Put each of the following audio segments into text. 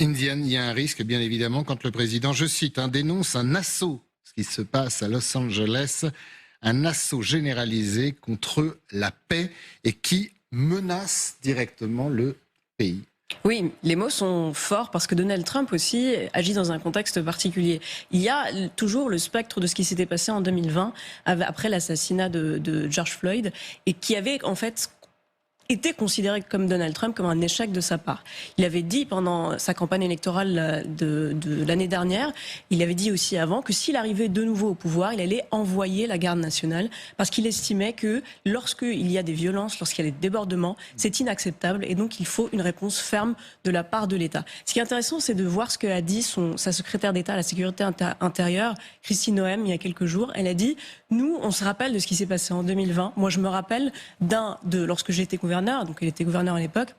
Indiane, il y a un risque, bien évidemment, quand le président, je cite, dénonce un assaut, ce qui se passe à Los Angeles, un assaut généralisé contre la paix et qui menace directement le pays. Oui, les mots sont forts parce que Donald Trump aussi agit dans un contexte particulier. Il y a toujours le spectre de ce qui s'était passé en 2020 après l'assassinat de George Floyd et qui avait en fait était considéré comme Donald Trump comme un échec de sa part. Il avait dit pendant sa campagne électorale de l'année dernière, il avait dit aussi avant que s'il arrivait de nouveau au pouvoir, il allait envoyer la garde nationale parce qu'il estimait que lorsqu'il y a des violences, lorsqu'il y a des débordements, c'est inacceptable et donc il faut une réponse ferme de la part de l'État. Ce qui est intéressant, c'est de voir ce qu'a dit sa secrétaire d'État à la sécurité intérieure, Kristi Noem, il y a quelques jours. Elle a dit, nous, on se rappelle de ce qui s'est passé en 2020. Moi, je me rappelle lorsque j'étais gouverneur, donc il était gouverneur à l'époque,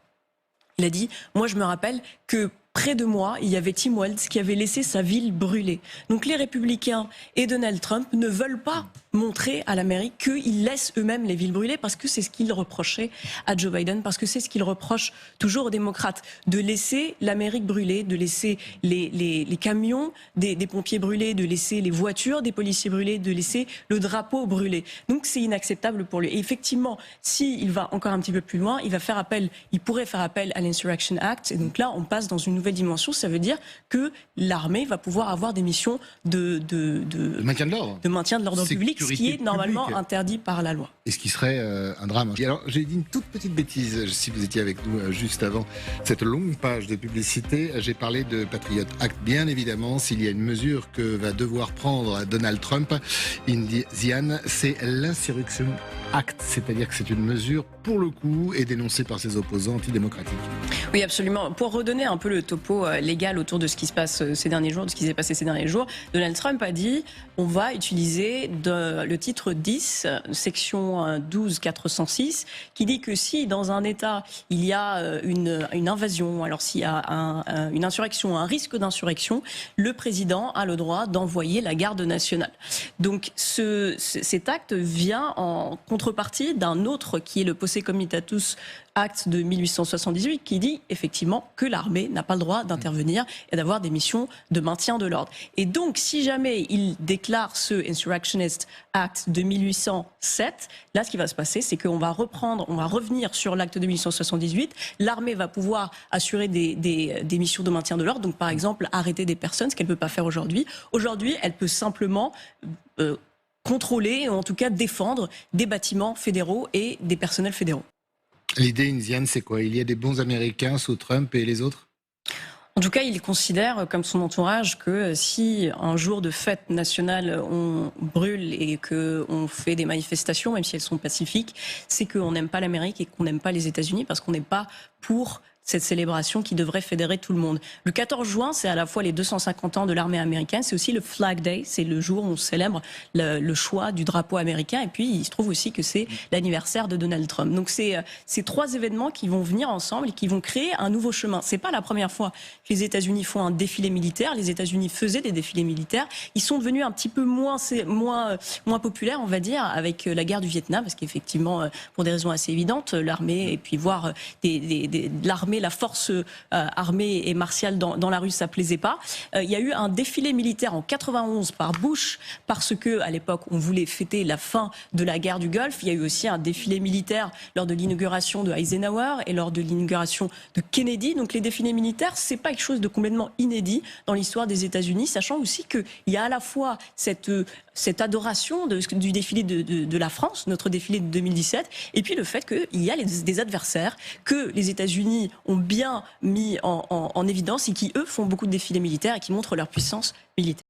il a dit, moi je me rappelle que près de moi, il y avait Tim Walz qui avait laissé sa ville brûler. Donc les Républicains et Donald Trump ne veulent pas montrer à l'Amérique qu'ils laissent eux-mêmes les villes brûler parce que c'est ce qu'ils reprochaient à Joe Biden, parce que c'est ce qu'ils reprochent toujours aux démocrates, de laisser l'Amérique brûler, de laisser les camions des pompiers brûler, de laisser les voitures des policiers brûler, de laisser le drapeau brûler. Donc c'est inacceptable pour lui. Et effectivement, s'il va encore un petit peu plus loin, il pourrait faire appel à l'Insurrection Act. Et donc là, on passe dans une nouvelle dimension. Ça veut dire que l'armée va pouvoir avoir des missions de maintien de l'ordre public, ce qui est normalement interdit par la loi. Et ce qui serait un drame. Alors, j'ai dit une toute petite bêtise, si vous étiez avec nous juste avant cette longue page de publicité. J'ai parlé de Patriot Act. Bien évidemment, s'il y a une mesure que va devoir prendre Donald Trump, Indiane, c'est l'Insurrection Act. C'est-à-dire que c'est une mesure, pour le coup, et dénoncée par ses opposants antidémocratiques. Oui, absolument. Pour redonner un peu le topo légal autour de ce qui se passe ces derniers jours, de ce qui s'est passé ces derniers jours, Donald Trump a dit on va utiliser le titre 10, section 12.406, qui dit que si dans un État il y a une invasion, alors s'il y a une insurrection, un risque d'insurrection, le président a le droit d'envoyer la garde nationale. Donc cet acte vient en contrepartie d'un autre qui est le Posse Comitatus Act de 1878 qui dit effectivement que l'armée n'a pas le droit d'intervenir et d'avoir des missions de maintien de l'ordre. Et donc, si jamais il déclare ce Insurrectionist Act de 1807, là, ce qui va se passer, c'est qu'on va revenir sur l'acte de 1878. L'armée va pouvoir assurer des missions de maintien de l'ordre. Donc, par exemple, arrêter des personnes, ce qu'elle ne peut pas faire aujourd'hui. Aujourd'hui, elle peut simplement contrôler, ou en tout cas défendre des bâtiments fédéraux et des personnels fédéraux. L'idée indienne, c'est quoi? Il y a des bons Américains sous Trump et les autres? En tout cas, il considère, comme son entourage, que si un jour de fête nationale, on brûle et qu'on fait des manifestations, même si elles sont pacifiques, c'est qu'on n'aime pas l'Amérique et qu'on n'aime pas les États-Unis parce qu'on n'est pas pour cette célébration qui devrait fédérer tout le monde. Le 14 juin, c'est à la fois les 250 ans de l'armée américaine, c'est aussi le Flag Day, c'est le jour où on célèbre le choix du drapeau américain, et puis il se trouve aussi que c'est l'anniversaire de Donald Trump. Donc c'est ces trois événements qui vont venir ensemble et qui vont créer un nouveau chemin. C'est pas la première fois que les États-Unis font un défilé militaire. Les États-Unis faisaient des défilés militaires. Ils sont devenus un petit peu moins populaires, on va dire, avec la guerre du Vietnam, parce qu'effectivement, pour des raisons assez évidentes, l'armée et puis voir l'armée, la force armée et martiale dans la rue, ça plaisait pas. Il y a eu un défilé militaire en 91 par Bush parce que à l'époque on voulait fêter la fin de la guerre du Golfe. Il y a eu aussi un défilé militaire lors de l'inauguration de Eisenhower et lors de l'inauguration de Kennedy. Donc les défilés militaires, c'est pas quelque chose de complètement inédit dans l'histoire des États-Unis, sachant aussi qu'il y a à la fois cette adoration du défilé de la France, notre défilé de 2017, et puis le fait qu'il y a des adversaires que les États-Unis ont bien mis en évidence et qui, eux, font beaucoup de défilés militaires et qui montrent leur puissance militaire.